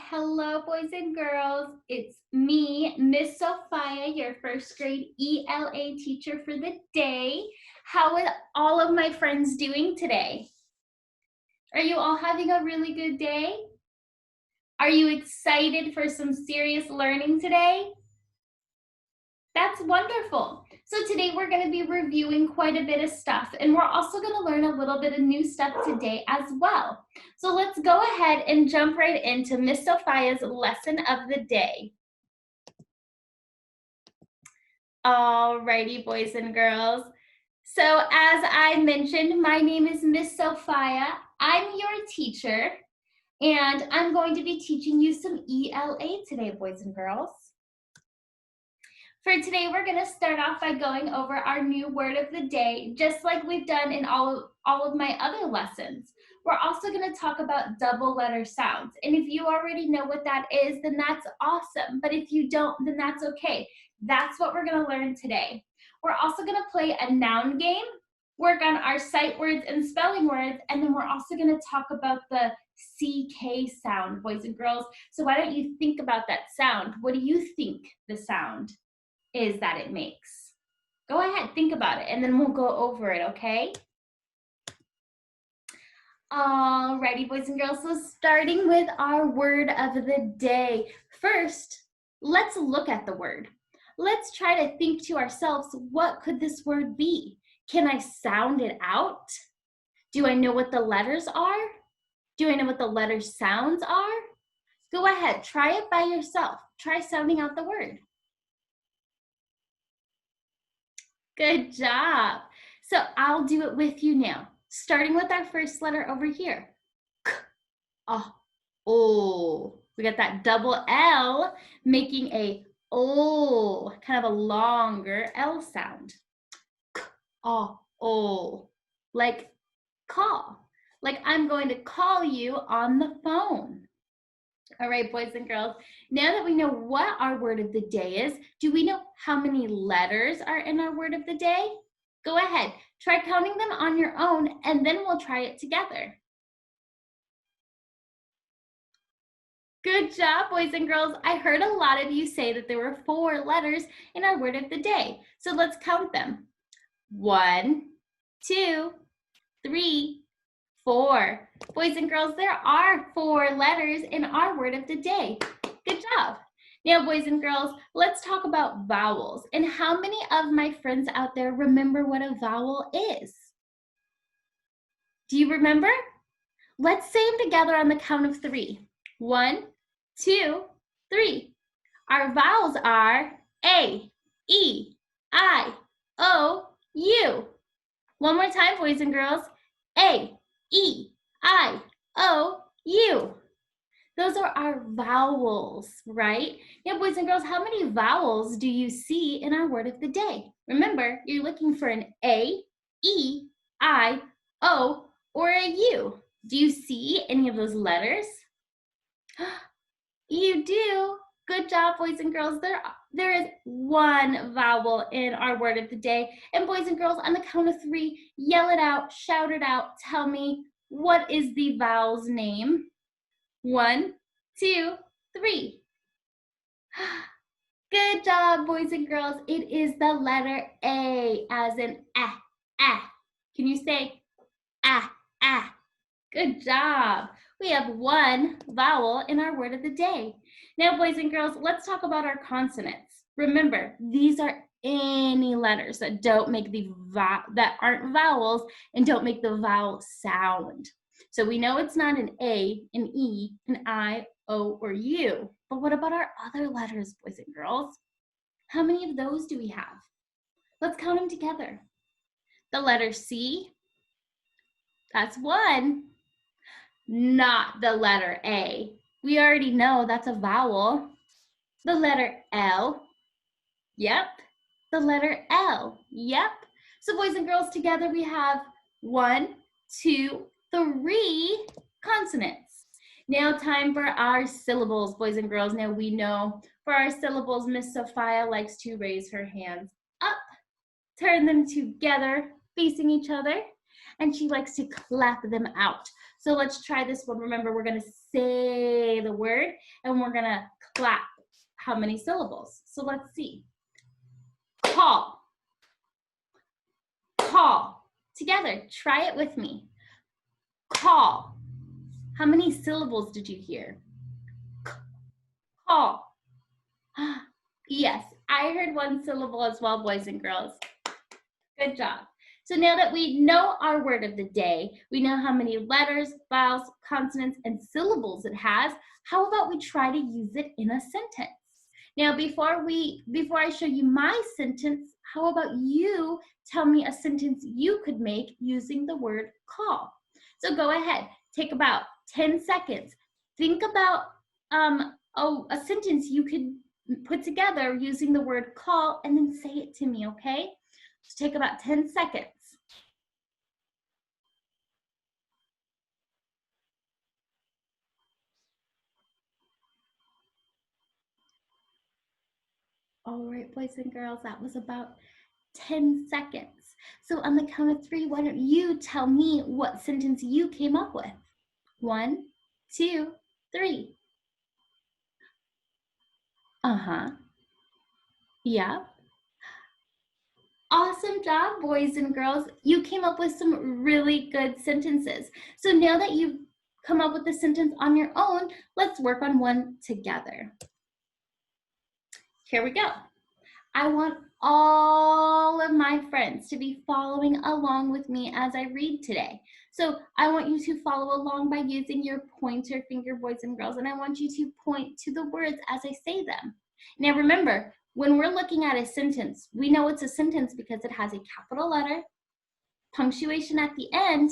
hello, boys and girls. It's me, Miss Sophia, your first grade ELA teacher for the day. How are all of my friends doing today? Are you all having a really good day? Are you excited for some serious learning today? That's wonderful. So today we're going to be reviewing quite a bit of stuff, and we're also going to learn a little bit of new stuff today as well. So let's go ahead and jump right into Miss Sophia's lesson of the day. Alrighty, boys and girls. So as I mentioned, my name is Miss Sophia. I'm your teacher, and I'm going to be teaching you some ELA today, boys and girls. For today, we're going to start off by going over our new word of the day, just like we've done in all of my other lessons. We're also going to talk about double letter sounds. And if you already know what that is, then that's awesome. But if you don't, then that's okay. That's what we're going to learn today. We're also going to play a noun game, work on our sight words and spelling words, and then we're also going to talk about the CK sound, boys and girls. So why don't you think about that sound? What do you think the sound is that it makes? Go ahead, think about it, and then we'll go over it, okay? Alrighty, boys and girls, so starting with our word of the day. First, let's look at the word. Let's try to think to ourselves, what could this word be? Can I sound it out? Do I know what the letters are? Do I know what the letter sounds are? Go ahead, try it by yourself. Try sounding out the word. Good job. So I'll do it with you now, starting with our first letter over here. K, oh. We got that double L making a O, kind of a longer L sound. K, oh, like call. Like I'm going to call you on the phone. All right, boys and girls, now that we know what our word of the day is, do we know how many letters are in our word of the day? Go ahead, try counting them on your own, and then we'll try it together. Good job, boys and girls. I heard a lot of you say that there were 4 letters in our word of the day. So let's count them. 1, 2, 3, 4. Boys and girls, there are 4 letters in our word of the day. Good job. Now, boys and girls, let's talk about vowels. And how many of my friends out there remember what a vowel is? Do you remember? Let's say them together on the count of 3. 1, 2, 3. Our vowels are A, E, I, O, U. One more time, boys and girls. A, E, I, O, U. Those are our vowels, right? Now, boys and girls, how many vowels do you see in our word of the day? Remember, you're looking for an A, E, I, O, or a U. Do you see any of those letters? You do. Good job, boys and girls. There is 1 vowel in our word of the day. And boys and girls, on the count of 3, yell it out, shout it out, tell me, what is the vowel's name? 1, 2, 3. Good job, boys and girls. It is the letter A, as in ah, ah. Can you say ah, ah? Good job. We have 1 vowel in our word of the day. Now, boys and girls, let's talk about our consonants. Remember, these are any letters that don't make that aren't vowels and don't make the vowel sound. So we know it's not an A, an E, an I, O, or U. But what about our other letters, boys and girls? How many of those do we have? Let's count them together. The letter C, that's 1. Not the letter A. We already know that's a vowel. The letter L, yep. The letter L, yep. So boys and girls, together we have 1, 2, 3 consonants. Now time for our syllables, boys and girls. Now we know for our syllables, Miss Sophia likes to raise her hands up, turn them together, facing each other. and she likes to clap them out. So let's try this one. Remember, we're gonna say the word and we're gonna clap how many syllables. So let's see. Call. Call. Together, try it with me. Call. How many syllables did you hear? Call. Yes, I heard one syllable as well, boys and girls. Good job. So now that we know our word of the day, we know how many letters, vowels, consonants, and syllables it has, how about we try to use it in a sentence? Now, before I show you my sentence, how about you tell me a sentence you could make using the word call? So go ahead, take about 10 seconds. Think about a sentence you could put together using the word call and then say it to me, okay? So take about 10 seconds. All right, boys and girls, that was about 10 seconds. So on the count of 3, why don't you tell me what sentence you came up with? 1, 2, 3. Uh-huh. Yeah. Awesome job, boys and girls. You came up with some really good sentences. So now that you've come up with the sentence on your own, let's work on one together. Here we go. I want all of my friends to be following along with me as I read today. So I want you to follow along by using your pointer finger, boys and girls, and I want you to point to the words as I say them. Now remember, when we're looking at a sentence, we know it's a sentence because it has a capital letter, punctuation at the end,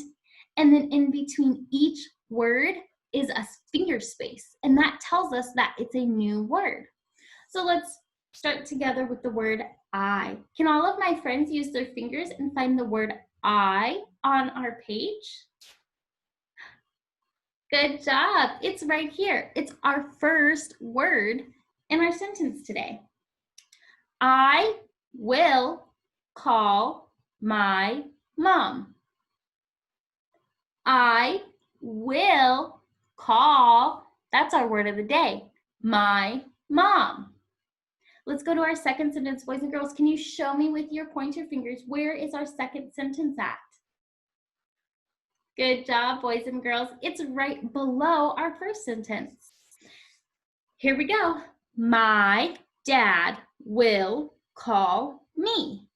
and then in between each word is a finger space, and that tells us that it's a new word. So let's start together with the word I. Can all of my friends use their fingers and find the word I on our page? Good job. It's right here. It's our first word in our sentence today. I will call my mom. I will call, that's our word of the day, my mom. Let's go to our second sentence, boys and girls. Can you show me with your pointer fingers, where is our second sentence at? Good job, boys and girls. It's right below our first sentence. Here we go. My dad will call me.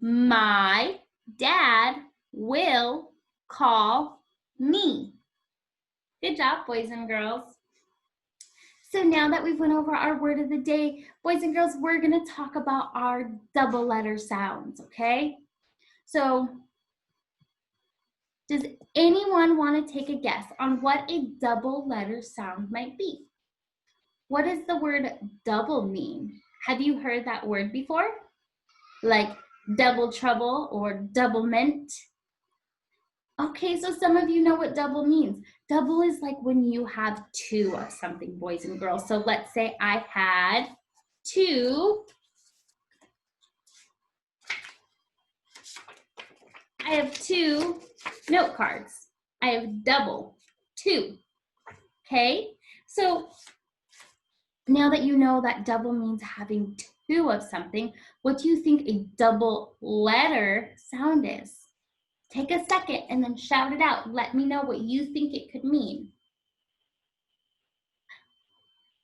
My dad will call me. Good job, boys and girls. So now that we've went over our word of the day, boys and girls, we're going to talk about our double letter sounds, okay? So does anyone want to take a guess on what a double letter sound might be? What does the word double mean? Have you heard that word before? Like double trouble or double mint? Okay, so some of you know what double means. Double is like when you have 2 of something, boys and girls. So let's say I had 2. I have 2 note cards. I have double 2. Okay, so now that you know that double means having 2 of something, what do you think a double letter sound is? Take a second and then shout it out. Let me know what you think it could mean.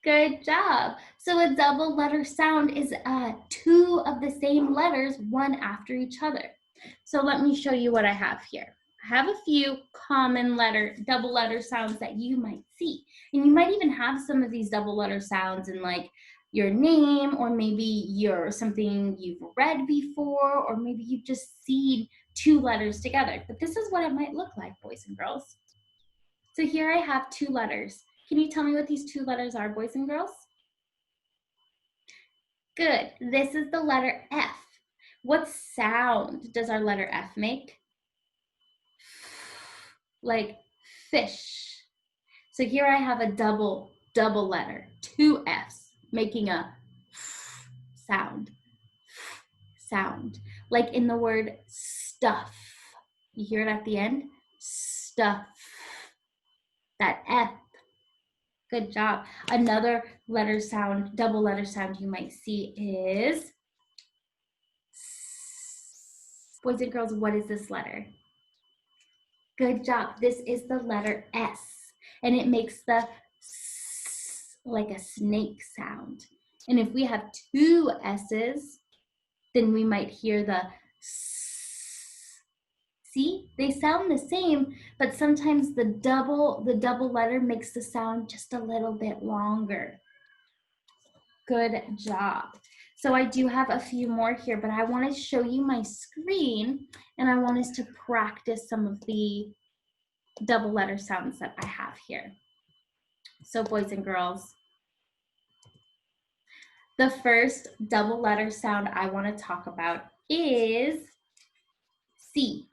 Good job. So a double letter sound is 2 of the same letters, one after each other. So let me show you what I have here. I have a few common double letter sounds that you might see. And you might even have some of these double letter sounds in like your name, or maybe something you've read before, or maybe you've just seen 2 letters together. But this is what it might look like, boys and girls. So here I have 2 letters. Can you tell me what these 2 letters are, boys and girls? Good. This is the letter F. What sound does our letter F make? Like fish. So here I have a double letter, 2 F's, making a sound. Like in the word stuff. You hear it at the end? Stuff. That F. Good job. Another letter sound, double letter sound you might see is S. Boys and girls, what is this letter? Good job. This is the letter S, and it makes the S like a snake sound. And if we have two S's, then we might hear the S. See, they sound the same, but sometimes the double letter makes the sound just a little bit longer. Good job. So I do have a few more here, but I want to show you my screen, and I want us to practice some of the double letter sounds that I have here. So boys and girls, the first double letter sound I want to talk about is C.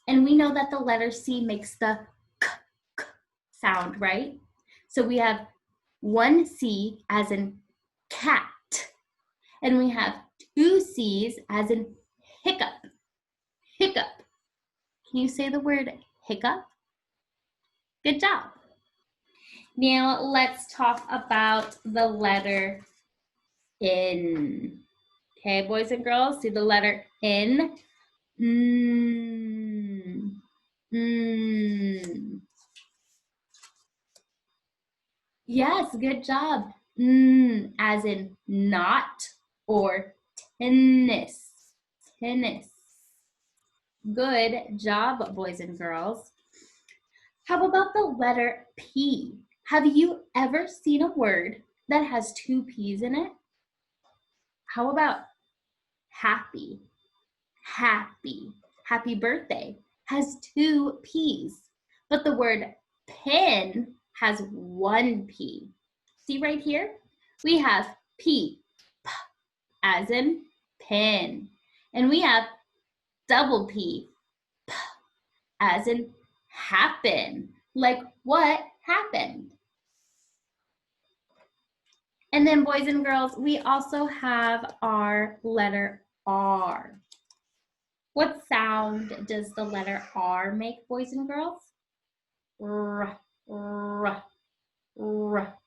And we know that the letter C makes the k, k sound, right? So we have one C as in cat, and we have two C's as in hiccup. Hiccup. Can you say the word hiccup? Good job. Now let's talk about the letter N. Okay, boys and girls, see the letter N? Yes, good job. As in not or tennis. Tennis. Good job, boys and girls. How about the letter P? Have you ever seen a word that has two P's in it? How about happy? Happy. Happy birthday has two P's, but the word pen has one P. See right here? We have P, p as in pen, and we have double P, p as in happen. Like what happened? And then boys and girls, we also have our letter R. What sound does the letter R make, boys and girls? R, r, r.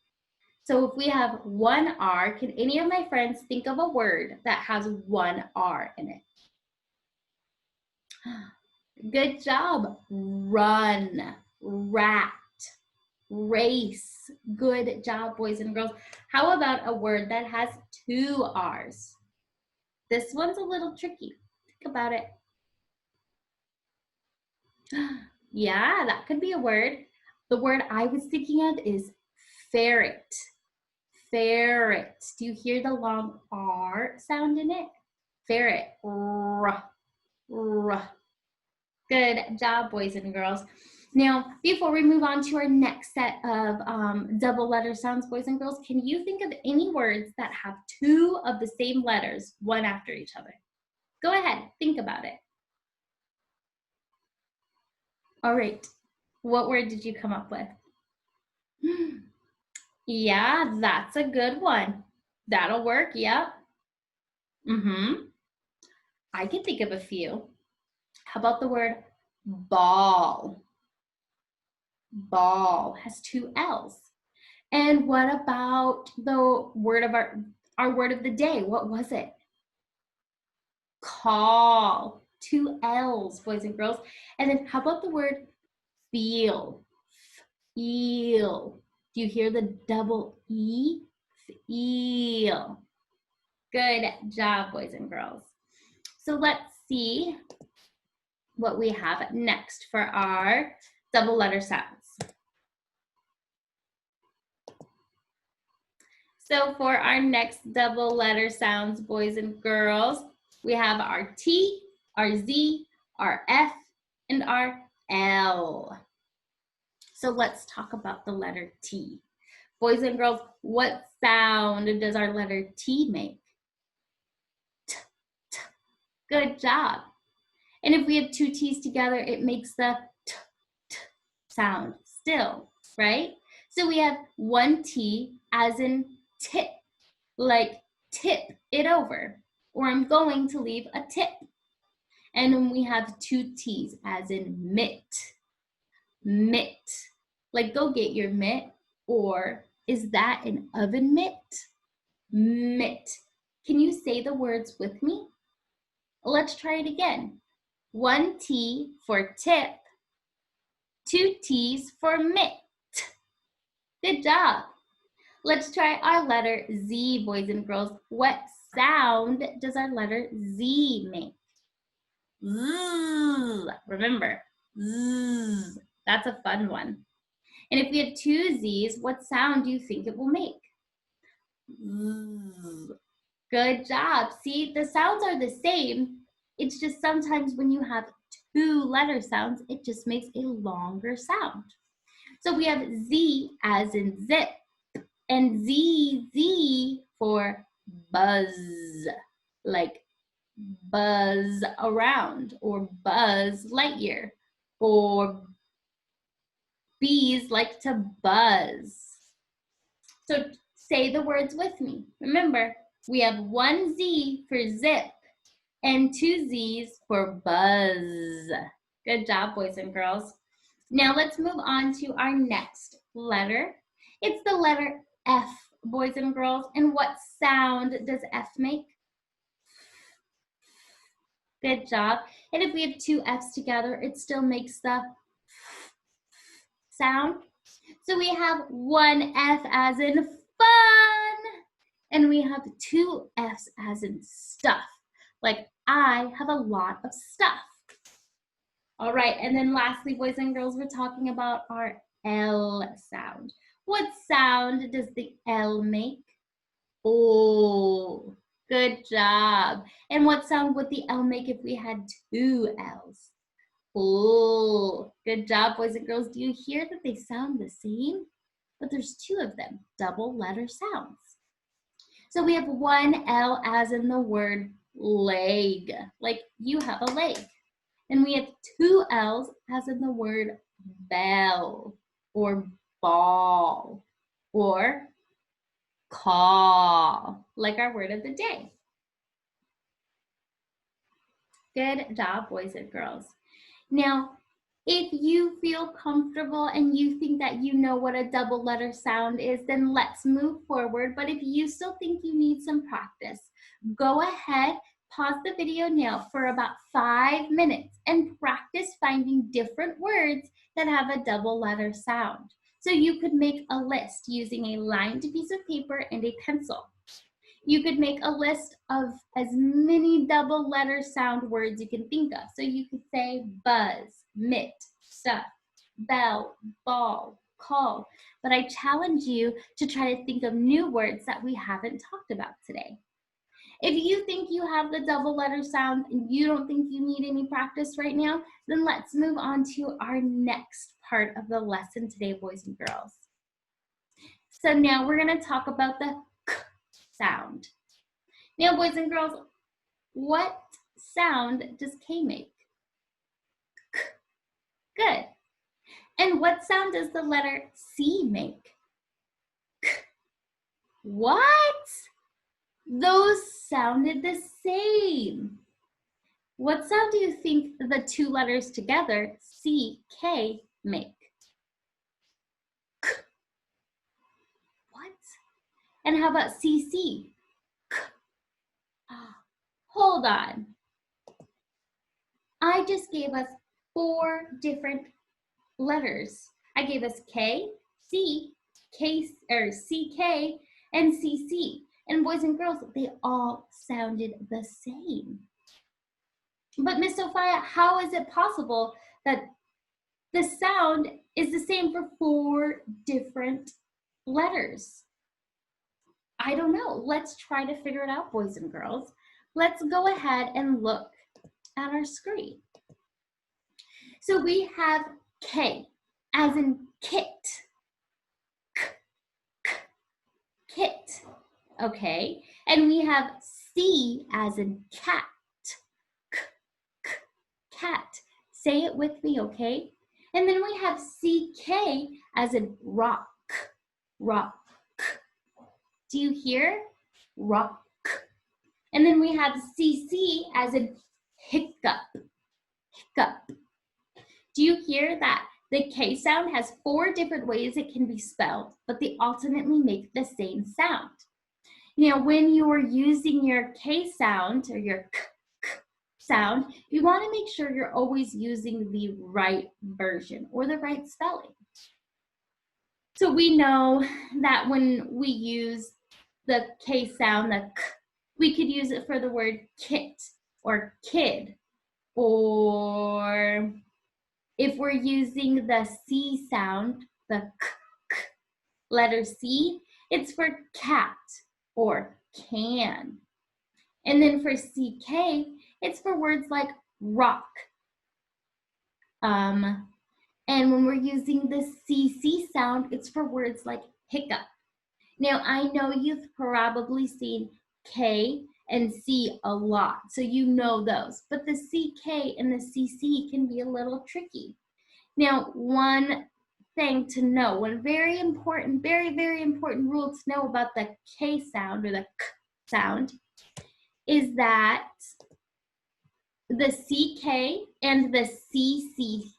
So if we have one R, can any of my friends think of a word that has one R in it? Good job. Run, rat, race. Good job, boys and girls. How about a word that has two R's? This one's a little tricky. Think about it. Yeah, that could be a word. The word I was thinking of is ferret. Ferret. Do you hear the long R sound in it? Ferret. R, r. Good job, boys and girls. Now, before we move on to our next set of double letter sounds, boys and girls, can you think of any words that have two of the same letters, one after each other? Go ahead, think about it. All right, what word did you come up with? Yeah, that's a good one. That'll work, yep. I can think of a few. How about the word ball? Ball has two L's. And what about the word of our word of the day? What was it? Call. Two L's, boys and girls. And then how about the word feel? Feel. Do you hear the double E? Feel. Good job, boys and girls. So let's see what we have next for our double letter sounds. So for our next double letter sounds, boys and girls, we have our T, our Z, our F, and our L. So let's talk about the letter T. Boys and girls, what sound does our letter T make? T, t. Good job. And if we have two T's together, it makes the t, t sound still, right? So we have one T as in tip, like tip it over, or I'm going to leave a tip. And then we have 2 T's as in mitt, mitt. Like go get your mitt, or is that an oven mitt? Mitt. Can you say the words with me? Let's try it again. 1 T for tip, 2 T's for mitt. Good job. Let's try our letter Z, boys and girls. What sound does our letter Z make? Z. Remember, Z. That's a fun one. And if we have 2 Z's, what sound do you think it will make? Z. Good job. See, the sounds are the same. It's just sometimes when you have 2 letter sounds, it just makes a longer sound. So we have Z as in zip, and Z for buzz, like buzz around, or Buzz Lightyear, or bees like to buzz. So say the words with me. Remember, we have 1 Z for zip and 2 Z's for buzz. Good job, boys and girls. Now let's move on to our next letter. It's the letter F, boys and girls. And what sound does F make? Good job. And if we have 2 F's together, it still makes the sound. So we have 1 F as in fun, and we have 2 F's as in stuff. Like I have a lot of stuff. All right, and then lastly, boys and girls, we're talking about our L sound. What sound does the L make? Oh, good job. And what sound would the L make if we had 2 L's? Oh, good job, boys and girls. Do you hear that they sound the same? But there's 2 of them, double letter sounds. So we have 1 L as in the word leg, like you have a leg. And we have 2 L's as in the word bell, or ball, or call, like our word of the day. Good job, boys and girls. Now, if you feel comfortable and you think that you know what a double letter sound is, then let's move forward. But if you still think you need some practice, go ahead, pause the video now for about 5 minutes and practice finding different words that have a double letter sound. So you could make a list using a lined piece of paper and a pencil. You could make a list of as many double letter sound words you can think of. So you could say buzz, mitt, stuff, bell, ball, call. But I challenge you to try to think of new words that we haven't talked about today. If you think you have the double letter sound and you don't think you need any practice right now, then let's move on to our next part of the lesson today, boys and girls. So now we're going to talk about the k sound. Now, boys and girls, what sound does K make? K. Good. And what sound does the letter C make? K. What? Those sounded the same. What sound do you think the 2 letters together, C, K, make? K. What? And how about CC? K. Hold on. I just gave us 4 different letters. I gave us K, C, K, or CK, and CC. And boys and girls, they all sounded the same. But Miss Sophia, how is it possible that the sound is the same for 4 different letters? I don't know. Let's try to figure it out, boys and girls. Let's go ahead and look at our screen. So we have K as in kit. K, k, kit. Okay. And we have C as in cat. K, k, cat. Say it with me, okay? And then we have CK as in rock. Rock. Do you hear? Rock. And then we have CC as in hiccup, hiccup. Do you hear that the K sound has 4 different ways it can be spelled, but they ultimately make the same sound? Now, when you're using your K sound or your k sound, you want to make sure you're always using the right version or the right spelling. So we know that when we use the K sound, the k, we could use it for the word kit or kid. Or if we're using the C sound, the k letter C, it's for cat or can. And then for CK, it's for words like rock. And when we're using the CC sound, it's for words like hiccup. Now, I know you've probably seen K and C a lot, so you know those. But the CK and the CC can be a little tricky. Now, one thing to know, one very important, very important rule to know about the K sound or the K sound is that the CK and the CC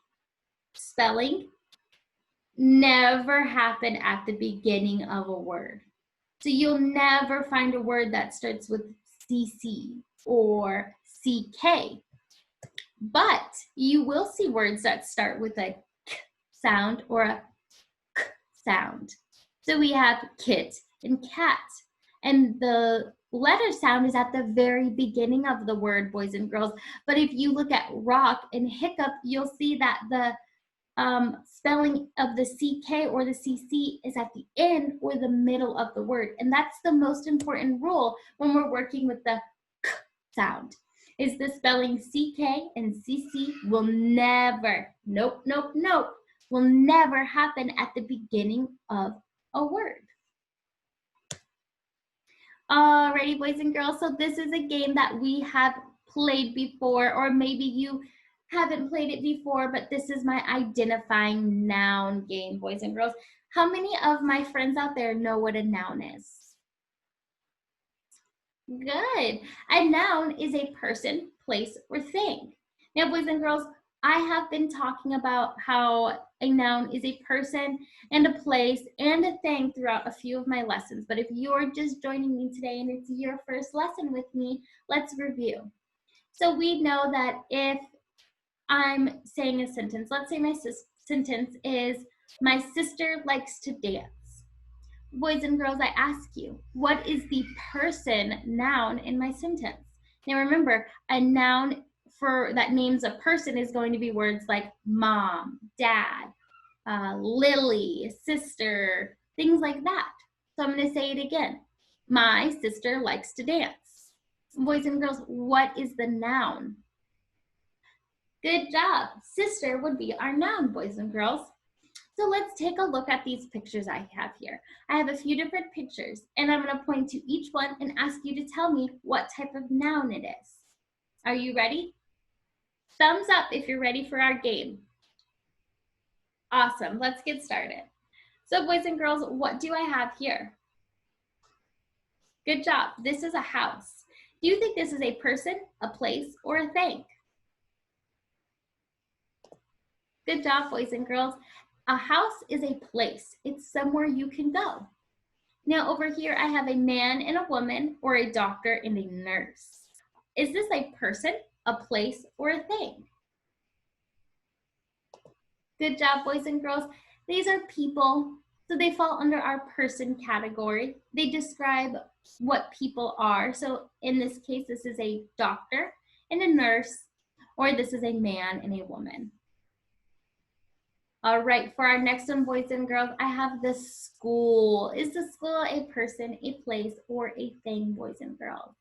spelling never happen at the beginning of a word. So you'll never find a word that starts with CC or CK. But you will see words that start with a K sound or a K sound. So we have kit and cat. And the letter sound is at the very beginning of the word, boys and girls. But if you look at rock and hiccup, you'll see that the spelling of the CK or the CC is at the end or the middle of the word. And that's the most important rule when we're working with the K sound, is the spelling CK and CC will never, nope, will never happen at the beginning of a word. Alrighty, boys and girls, so this is a game that we have played before, or maybe you haven't played it before, but this is my identifying noun game, boys and girls. How many of my friends out there know what a noun is? Good. A noun is a person, place, or thing. Now, boys and girls, I have been talking about how a noun is a person and a place and a thing throughout a few of my lessons. But if you're just joining me today and it's your first lesson with me, let's review. So we know that if I'm saying a sentence, let's say my sentence is, my sister likes to dance. Boys and girls, I ask you, what is the person noun in my sentence? Now remember, a noun for that names a person is going to be words like mom, dad, Lily, sister, things like that. So I'm going to say it again. My sister likes to dance. Boys and girls, what is the noun? Good job. Sister would be our noun, boys and girls. So let's take a look at these pictures I have here. I have a few different pictures, and I'm going to point to each one and ask you to tell me what type of noun it is. Are you ready? Thumbs up if you're ready for our game. Awesome. Let's get started. So boys and girls, what do I have here? Good job. This is a house. Do you think this is a person, a place, or a thing? Good job, boys and girls. A house is a place. It's somewhere you can go. Now over here, I have a man and a woman, or a doctor and a nurse. Is this a person, a place, or a thing? Good job, boys and girls. These are people, so they fall under our person category. They describe what people are. So in this case, this is a doctor and a nurse, or this is a man and a woman. All right, for our next one, boys and girls, I have the school. Is the school a person, a place, or a thing, boys and girls?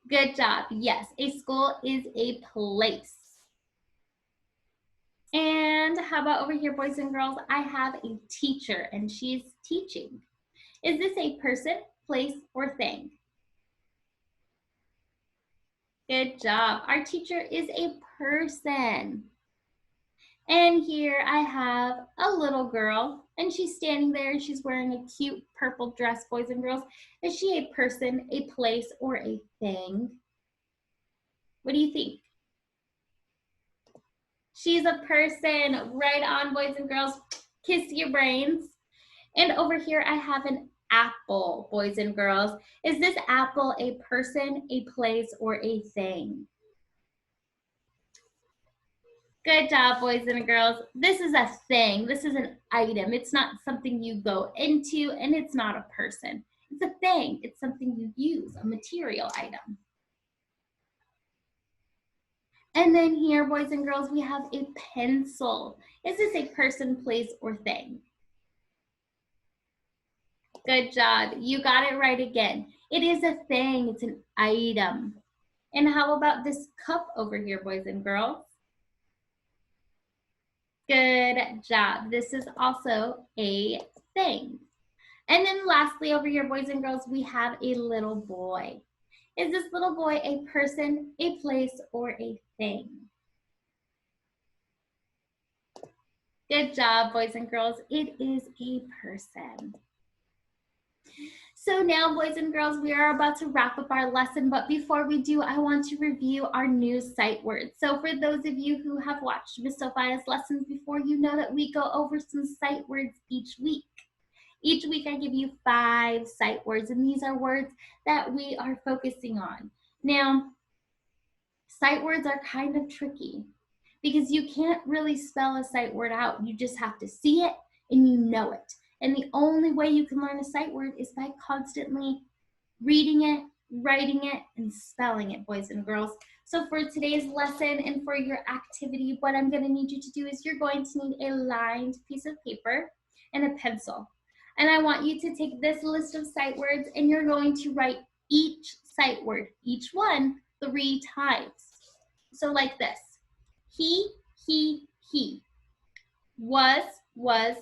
Good job. Yes, a school is a place. And how about over here, boys and girls? I have a teacher and she's teaching. Is this a person, place, or thing? Good job. Our teacher is a person. And here I have a little girl and she's standing there and she's wearing a cute purple dress, boys and girls. Is she a person, a place, or a thing? What do you think? She's a person. Right on, boys and girls. Kiss your brains. And over here, I have an apple, boys and girls. Is this apple a person, a place, or a thing? Good job, boys and girls. This is a thing. This is an item. It's not something you go into, and it's not a person. It's a thing. It's something you use, a material item. And then here, boys and girls, we have a pencil. Is this a person, place, or thing? Good job. You got it right again. It is a thing. It's an item. And how about this cup over here, boys and girls? Good job. This is also a thing. And then lastly, over here, boys and girls, we have a little boy. Is this little boy a person, a place, or a thing? Good job, boys and girls. It is a person. So now, boys and girls, we are about to wrap up our lesson, but before we do, I want to review our new sight words. So for those of you who have watched Miss Sophia's lessons before, you know that we go over some sight words each week. Each week I give you 5 sight words, and these are words that we are focusing on. Now, sight words are kind of tricky because you can't really spell a sight word out. You just have to see it and you know it. And the only way you can learn a sight word is by constantly reading it, writing it, and spelling it, boys and girls. So for today's lesson and for your activity, what I'm going to need you to do is you're going to need a lined piece of paper and a pencil. And I want you to take this list of sight words and you're going to write each sight word, each one, 3 times. So like this: he, was, was.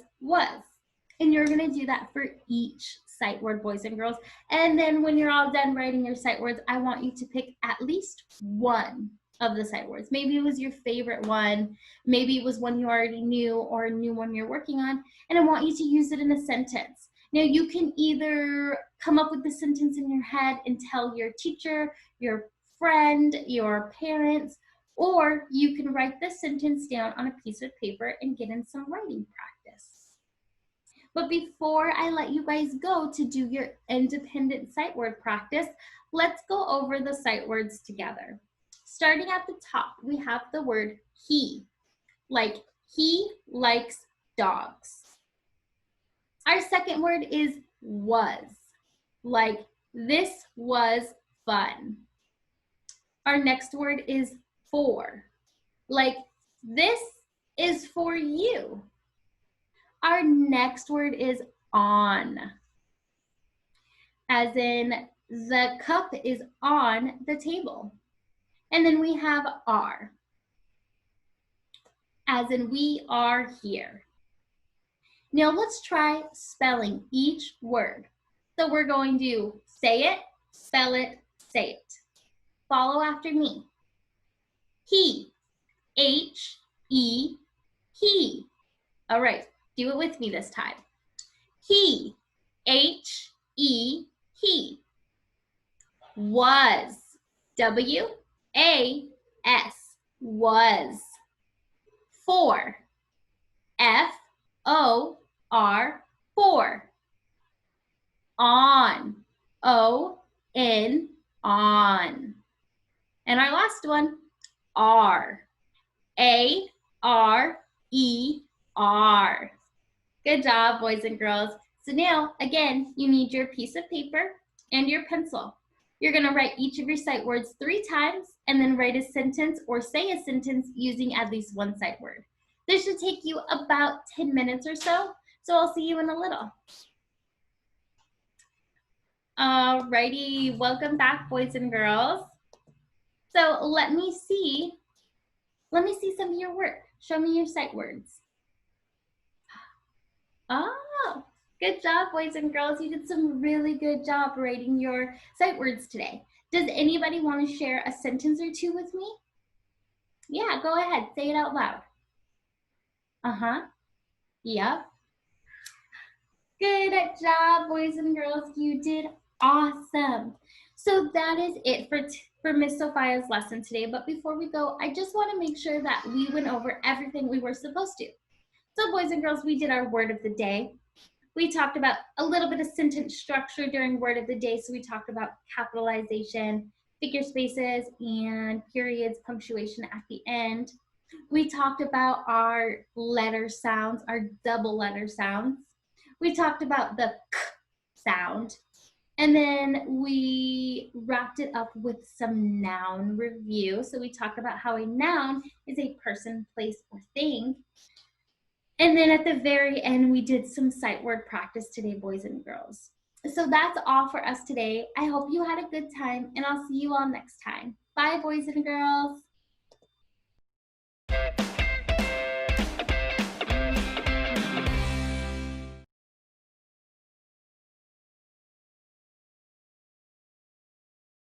And you're going to do that for each sight word, boys and girls. And then when you're all done writing your sight words, I want you to pick at least one of the sight words. Maybe it was your favorite one. Maybe it was one you already knew or a new one you're working on. And I want you to use it in a sentence. Now you can either come up with the sentence in your head and tell your teacher, your friend, your parents, or you can write the sentence down on a piece of paper and get in some writing practice. But before I let you guys go to do your independent sight word practice, let's go over the sight words together. Starting at the top, we have the word he, like he likes dogs. Our second word is was, like this was fun. Our next word is for, like this is for you. Our next word is on, as in the cup is on the table. And then we have are, as in we are here. Now let's try spelling each word. So we're going to say it, spell it, say it. Follow after me. He, H-E, he. All right. Do it with me this time. He, H-E, he. Was, W-A-S, was. For, F-O-R, for. On, O-N, on. And our last one, are, A-R-E-R. Good job, boys and girls. So now, again, you need your piece of paper and your pencil. You're going to write each of your sight words 3 times and then write a sentence or say a sentence using at least one sight word. This should take you about 10 minutes or so. So I'll see you in a little. Alrighty, welcome back, boys and girls. So let me see some of your work. Show me your sight words. Oh, good job, boys and girls. You did some really good job writing your sight words today. Does anybody want to share a sentence or 2 with me? Yeah, go ahead. Say it out loud. Uh-huh. Yep. Good job, boys and girls. You did awesome. So that is it for Miss Sophia's lesson today. But before we go, I just want to make sure that we went over everything we were supposed to. So boys and girls, we did our word of the day. We talked about a little bit of sentence structure during word of the day. So we talked about capitalization, figure spaces, and periods, punctuation at the end. We talked about our letter sounds, our double letter sounds. We talked about the k sound. And then we wrapped it up with some noun review. So we talked about how a noun is a person, place, or thing. And then at the very end, we did some sight word practice today, boys and girls. So that's all for us today. I hope you had a good time, and I'll see you all next time. Bye, boys and girls.